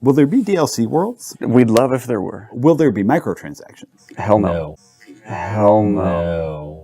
Will there be DLC worlds? We'd love if there were. Will there be microtransactions? Hell no. Hell no.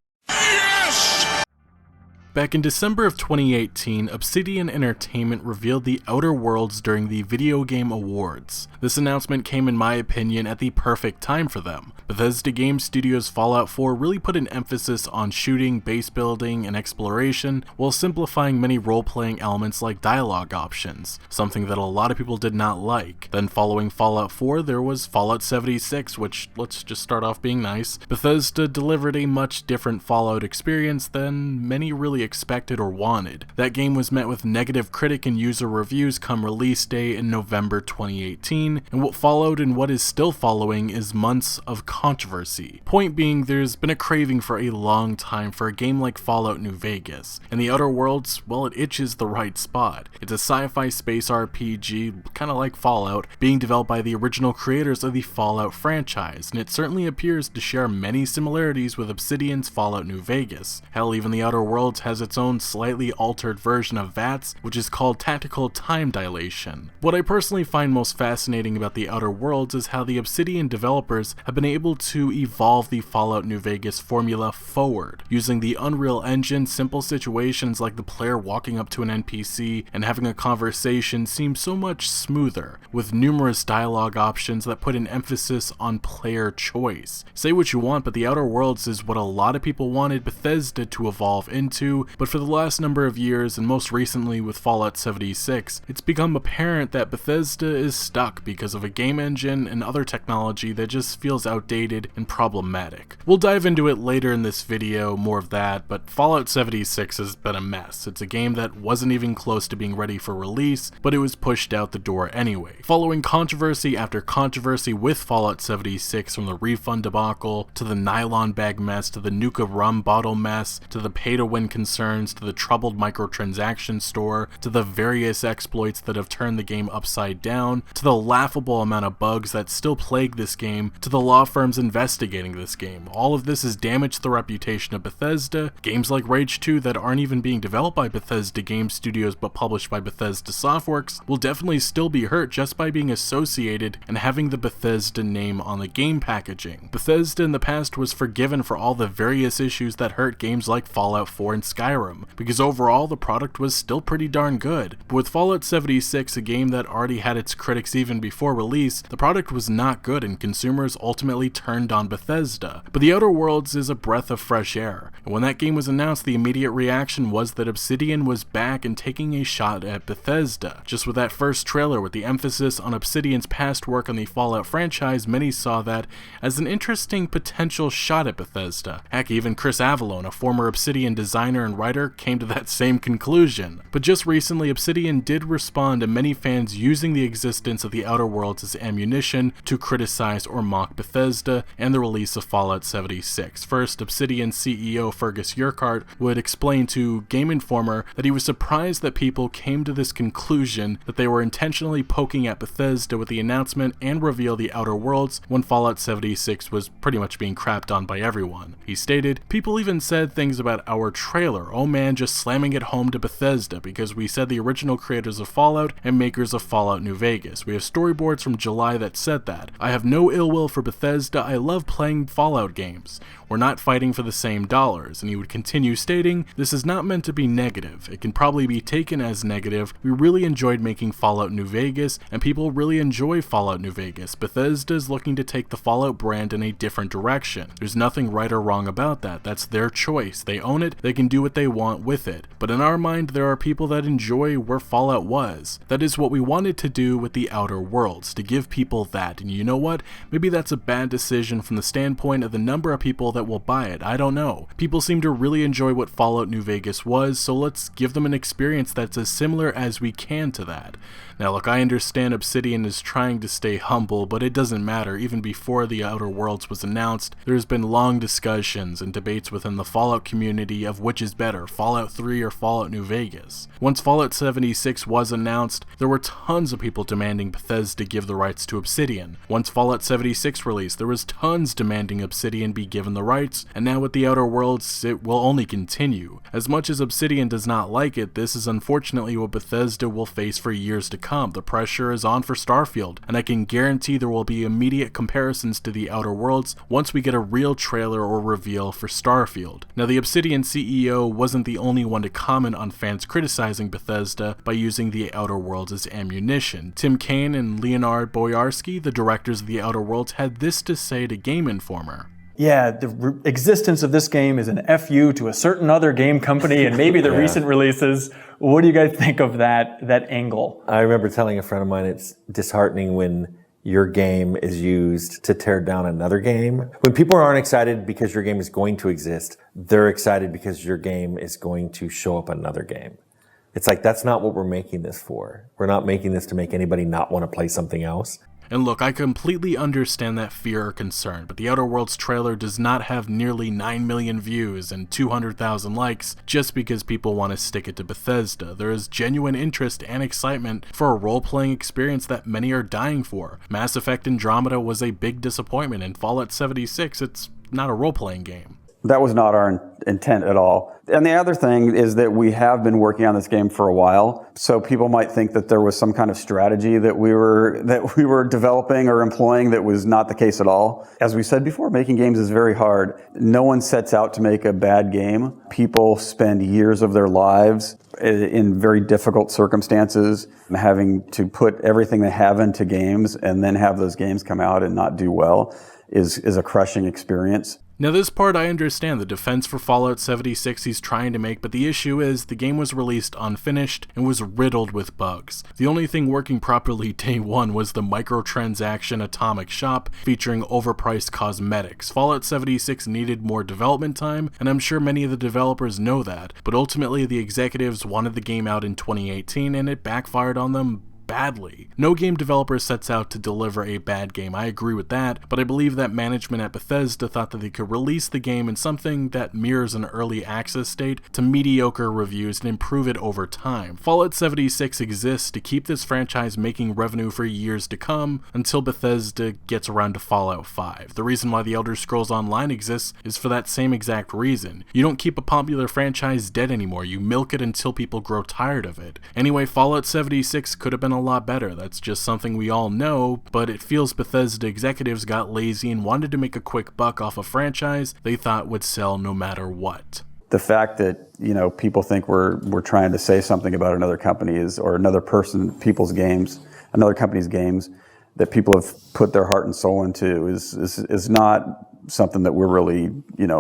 Back in December of 2018, Obsidian Entertainment revealed the Outer Worlds during the Video Game Awards. This announcement came, in my opinion, at the perfect time for them. Bethesda Game Studios' Fallout 4 really put an emphasis on shooting, base building, and exploration, while simplifying many role-playing elements like dialogue options, something that a lot of people did not like. Then following Fallout 4, there was Fallout 76, which, let's just start off being nice. Bethesda delivered a much different Fallout experience than many really expected or wanted. That game was met with negative critic and user reviews come release day in November 2018, and what followed and what is still following is months of controversy. Point being, there's been a craving for a long time for a game like Fallout New Vegas, and the Outer Worlds, well, it itches the right spot. It's a sci-fi space RPG, kinda like Fallout, being developed by the original creators of the Fallout franchise, and it certainly appears to share many similarities with Obsidian's Fallout New Vegas. Hell, even the Outer Worlds has its own slightly altered version of VATS, which is called Tactical Time Dilation. What I personally find most fascinating about the Outer Worlds is how the Obsidian developers have been able to evolve the Fallout New Vegas formula forward. Using the Unreal Engine, simple situations like the player walking up to an NPC and having a conversation seem so much smoother, with numerous dialogue options that put an emphasis on player choice. Say what you want, but the Outer Worlds is what a lot of people wanted Bethesda to evolve into, but for the last number of years, and most recently with Fallout 76, it's become apparent that Bethesda is stuck because of a game engine and other technology that just feels outdated and problematic. We'll dive into it later in this video, more of that, but Fallout 76 has been a mess. It's a game that wasn't even close to being ready for release, but it was pushed out the door anyway. Following controversy after controversy with Fallout 76, from the refund debacle, to the nylon bag mess, to the Nuka rum bottle mess, to the pay-to-win concerns, to the troubled microtransaction store, to the various exploits that have turned the game upside down, to the laughable amount of bugs that still plague this game, to the law firms investigating this game. All of this has damaged the reputation of Bethesda. Games like Rage 2 that aren't even being developed by Bethesda Game Studios but published by Bethesda Softworks will definitely still be hurt just by being associated and having the Bethesda name on the game packaging. Bethesda in the past was forgiven for all the various issues that hurt games like Fallout 4 and Skyrim, because overall the product was still pretty darn good. But with Fallout 76, a game that already had its critics even before release, the product was not good and consumers ultimately turned on Bethesda. But the Outer Worlds is a breath of fresh air, and when that game was announced, the immediate reaction was that Obsidian was back and taking a shot at Bethesda. Just with that first trailer, with the emphasis on Obsidian's past work on the Fallout franchise, many saw that as an interesting potential shot at Bethesda. Heck, even Chris Avellone, a former Obsidian designer and writer, came to that same conclusion. But just recently, Obsidian did respond to many fans using the existence of the Outer Worlds as ammunition to criticize or mock Bethesda and the release of Fallout 76. First, Obsidian CEO Fergus Urquhart would explain to Game Informer that he was surprised that people came to this conclusion that they were intentionally poking at Bethesda with the announcement and reveal the Outer Worlds when Fallout 76 was pretty much being crapped on by everyone. He stated, "People even said things about our trailer, oh man, just slamming it home to Bethesda, because we said the original creators of Fallout and makers of Fallout New Vegas. We have storyboards from July that said that. I have no ill will for Bethesda, I love playing Fallout games. We're not fighting for the same dollars." And he would continue stating, "This is not meant to be negative. It can probably be taken as negative. We really enjoyed making Fallout New Vegas, and people really enjoy Fallout New Vegas. Bethesda is looking to take the Fallout brand in a different direction. There's nothing right or wrong about that. That's their choice. They own it, they can do what they want with it. But in our mind, there are people that enjoy where Fallout was. That is what we wanted to do with the Outer Worlds, to give people that. And you know what? Maybe that's a bad decision from the standpoint of the number of people that will buy it. I don't know. People seem to really enjoy what Fallout New Vegas was, so let's give them an experience that's as similar as we can to that." Now look, I understand Obsidian is trying to stay humble, but it doesn't matter. Even before the Outer Worlds was announced, there's been long discussions and debates within the Fallout community of which is better, Fallout 3 or Fallout New Vegas. Once Fallout 76 was announced, there were tons of people demanding Bethesda give the rights to Obsidian. Once Fallout 76 released, there was tons demanding Obsidian be given the rights, and now with the Outer Worlds, it will only continue. As much as Obsidian does not like it, this is unfortunately what Bethesda will face for years to come. The pressure is on for Starfield, and I can guarantee there will be immediate comparisons to the Outer Worlds once we get a real trailer or reveal for Starfield. Now, the Obsidian CEO wasn't the only one to comment on fans criticizing Bethesda by using the Outer Worlds as ammunition. Tim Cain and Leonard Boyarsky, the directors of the Outer Worlds, had this to say to Game Informer. Yeah, the existence of this game is an FU to a certain other game company and maybe the recent releases. What do you guys think of that angle? I remember telling a friend of mine it's disheartening when your game is used to tear down another game. When people aren't excited because your game is going to exist, they're excited because your game is going to show up another game. It's like, that's not what we're making this for. We're not making this to make anybody not want to play something else. And look, I completely understand that fear or concern, but the Outer Worlds trailer does not have nearly 9 million views and 200,000 likes just because people want to stick it to Bethesda. There is genuine interest and excitement for a role-playing experience that many are dying for. Mass Effect Andromeda was a big disappointment, and Fallout 76, it's not a role-playing game. That was not our intent at all. And the other thing is that we have been working on this game for a while, so people might think that there was some kind of strategy that we were developing or employing that was not the case at all. As we said before, making games is very hard. No one sets out to make a bad game. People spend years of their lives in very difficult circumstances, having to put everything they have into games and then have those games come out and not do well is a crushing experience. Now this part I understand the defense for Fallout 76 he's trying to make, but the issue is the game was released unfinished and was riddled with bugs. The only thing working properly day one was the microtransaction atomic shop featuring overpriced cosmetics. Fallout 76 needed more development time, and I'm sure many of the developers know that, but ultimately the executives wanted the game out in 2018 and it backfired on them badly. No game developer sets out to deliver a bad game, I agree with that, but I believe that management at Bethesda thought that they could release the game in something that mirrors an early access state to mediocre reviews and improve it over time. Fallout 76 exists to keep this franchise making revenue for years to come until Bethesda gets around to Fallout 5. The reason why The Elder Scrolls Online exists is for that same exact reason. You don't keep a popular franchise dead anymore, you milk it until people grow tired of it. Anyway, Fallout 76 could have been a lot better, that's just something we all know, but it feels Bethesda executives got lazy and wanted to make a quick buck off a franchise they thought would sell no matter what. The fact that, people think we're trying to say something about another company or another company's games that people have put their heart and soul into is not something that we're really,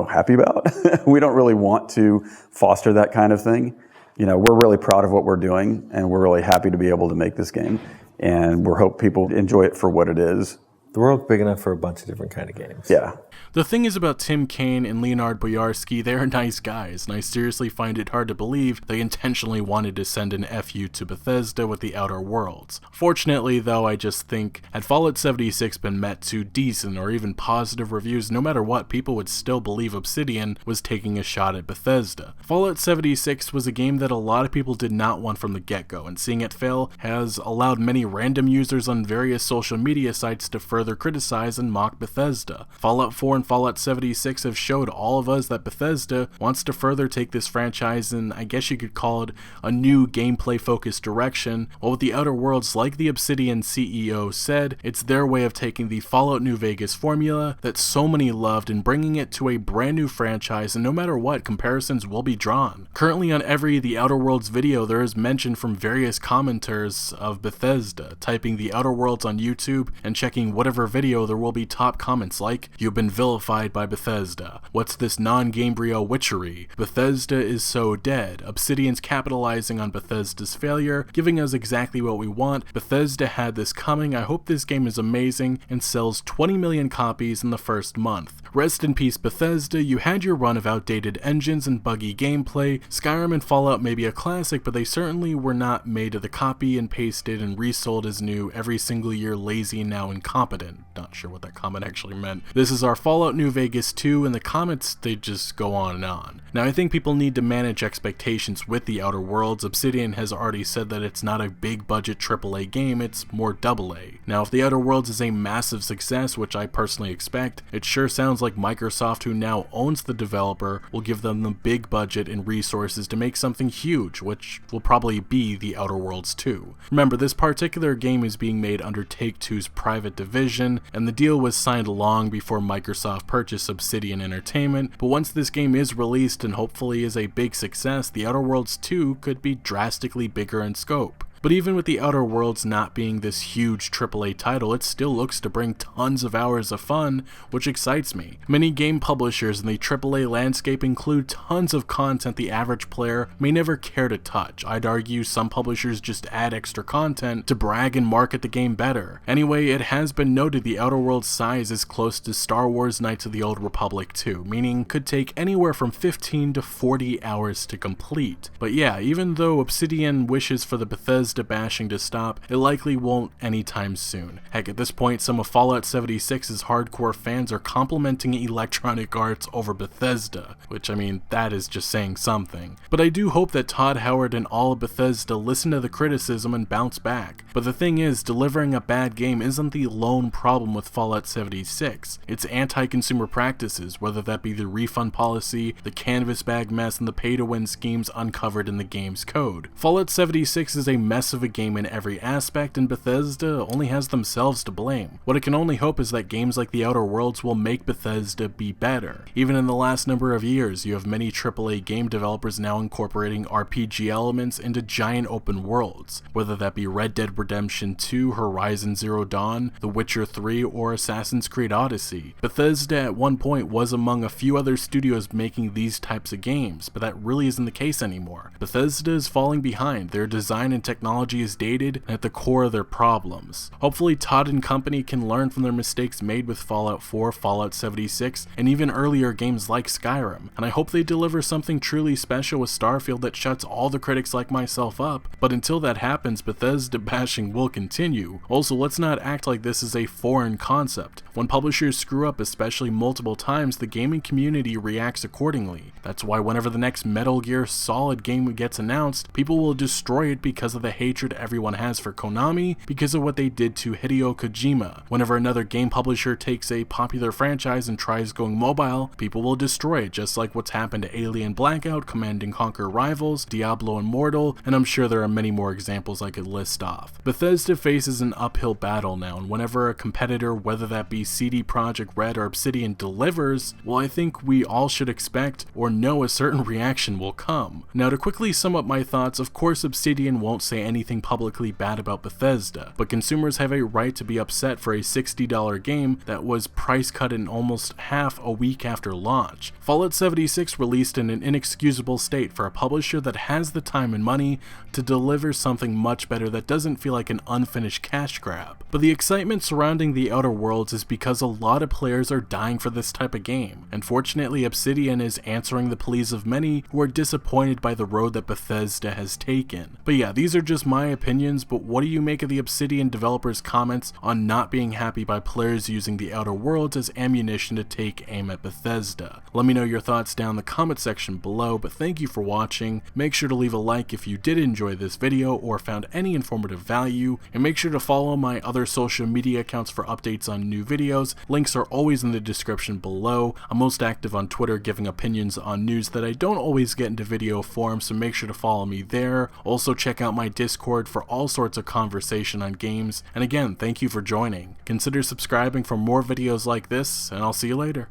happy about. We don't really want to foster that kind of thing. We're really proud of what we're doing, and we're really happy to be able to make this game, and we hope people enjoy it for what it is. The world's big enough for a bunch of different kind of games. Yeah. The thing is about Tim Cain and Leonard Boyarsky, they are nice guys, and I seriously find it hard to believe they intentionally wanted to send an FU to Bethesda with the Outer Worlds. Fortunately, though, I just think, had Fallout 76 been met to decent or even positive reviews, no matter what, people would still believe Obsidian was taking a shot at Bethesda. Fallout 76 was a game that a lot of people did not want from the get-go, and seeing it fail has allowed many random users on various social media sites to further criticize and mock Bethesda. Fallout 4 and Fallout 76 have showed all of us that Bethesda wants to further take this franchise in, I guess you could call it, a new gameplay-focused direction, while with the Outer Worlds, like the Obsidian CEO said, it's their way of taking the Fallout New Vegas formula that so many loved and bringing it to a brand new franchise, and no matter what, comparisons will be drawn. Currently on every The Outer Worlds video, there is mention from various commenters of Bethesda. Typing The Outer Worlds on YouTube and checking whatever video, there will be top comments like, "You've been vilified by Bethesda. What's this non-Gamebryo witchery? Bethesda is so dead. Obsidian's capitalizing on Bethesda's failure, giving us exactly what we want. Bethesda had this coming. I hope this game is amazing and sells 20 million copies in the first month. Rest in peace, Bethesda. You had your run of outdated engines and buggy gameplay. Skyrim and Fallout may be a classic, but they certainly were not made to the copy and pasted and resold as new every single year, lazy and now incompetent." Not sure what that comment actually meant. This is our Fallout New Vegas 2, and the comments, they just go on and on. Now I think people need to manage expectations with The Outer Worlds. Obsidian has already said that it's not a big budget AAA game, it's more AA. Now if The Outer Worlds is a massive success, which I personally expect, it sure sounds like Microsoft, who now owns the developer, will give them the big budget and resources to make something huge, which will probably be The Outer Worlds 2. Remember, this particular game is being made under Take-Two's private division, and the deal was signed long before Microsoft purchased Obsidian Entertainment, but once this game is released and hopefully is a big success, The Outer Worlds 2 could be drastically bigger in scope. But even with The Outer Worlds not being this huge AAA title, it still looks to bring tons of hours of fun, which excites me. Many game publishers in the AAA landscape include tons of content the average player may never care to touch. I'd argue some publishers just add extra content to brag and market the game better. Anyway, it has been noted The Outer Worlds' size is close to Star Wars Knights of the Old Republic 2, meaning could take anywhere from 15 to 40 hours to complete. But yeah, even though Obsidian wishes for the Bethesda bashing to stop, it likely won't anytime soon. Heck, at this point, some of Fallout 76's hardcore fans are complimenting Electronic Arts over Bethesda, which, I mean, that is just saying something. But I do hope that Todd Howard and all of Bethesda listen to the criticism and bounce back. But the thing is, delivering a bad game isn't the lone problem with Fallout 76. It's anti-consumer practices, whether that be the refund policy, the canvas bag mess, and the pay-to-win schemes uncovered in the game's code. Fallout 76 is a mess of a game in every aspect, and Bethesda only has themselves to blame. What I can only hope is that games like The Outer Worlds will make Bethesda be better. Even in the last number of years, you have many AAA game developers now incorporating RPG elements into giant open worlds, whether that be Red Dead Redemption 2, Horizon Zero Dawn, The Witcher 3, or Assassin's Creed Odyssey. Bethesda at one point was among a few other studios making these types of games, but that really isn't the case anymore. Bethesda is falling behind. Their design and technology is dated and at the core of their problems. Hopefully Todd and company can learn from their mistakes made with Fallout 4, Fallout 76, and even earlier games like Skyrim, and I hope they deliver something truly special with Starfield that shuts all the critics like myself up. But until that happens, Bethesda bashing will continue. Also, let's not act like this is a foreign concept. When publishers screw up, especially multiple times, the gaming community reacts accordingly. That's why whenever the next Metal Gear Solid game gets announced, people will destroy it because of the hatred everyone has for Konami because of what they did to Hideo Kojima. Whenever another game publisher takes a popular franchise and tries going mobile, people will destroy it, just like what's happened to Alien Blackout, Command & Conquer Rivals, Diablo Immortal, and I'm sure there are many more examples I could list off. Bethesda faces an uphill battle now, and whenever a competitor, whether that be CD Projekt Red or Obsidian, delivers, well, I think we all should expect or know a certain reaction will come. Now, to quickly sum up my thoughts, of course Obsidian won't say anything publicly bad about Bethesda, but consumers have a right to be upset for a $60 game that was price cut in almost half a week after launch. Fallout 76 released in an inexcusable state for a publisher that has the time and money to deliver something much better that doesn't feel like an unfinished cash grab. But the excitement surrounding The Outer Worlds is because a lot of players are dying for this type of game, and fortunately Obsidian is answering the pleas of many who are disappointed by the road that Bethesda has taken. But yeah, these are just my opinions, but what do you make of the Obsidian developers' comments on not being happy by players using The Outer Worlds as ammunition to take aim at Bethesda? Let me know your thoughts down in the comment section below, but thank you for watching. Make sure to leave a like if you did enjoy this video or found any informative value, and make sure to follow my other social media accounts for updates on new videos. Links are always in the description below. I'm most active on Twitter giving opinions on news that I don't always get into video form, so make sure to follow me there. Also check out my Discord for all sorts of conversation on games, and again, thank you for joining. Consider subscribing for more videos like this, and I'll see you later.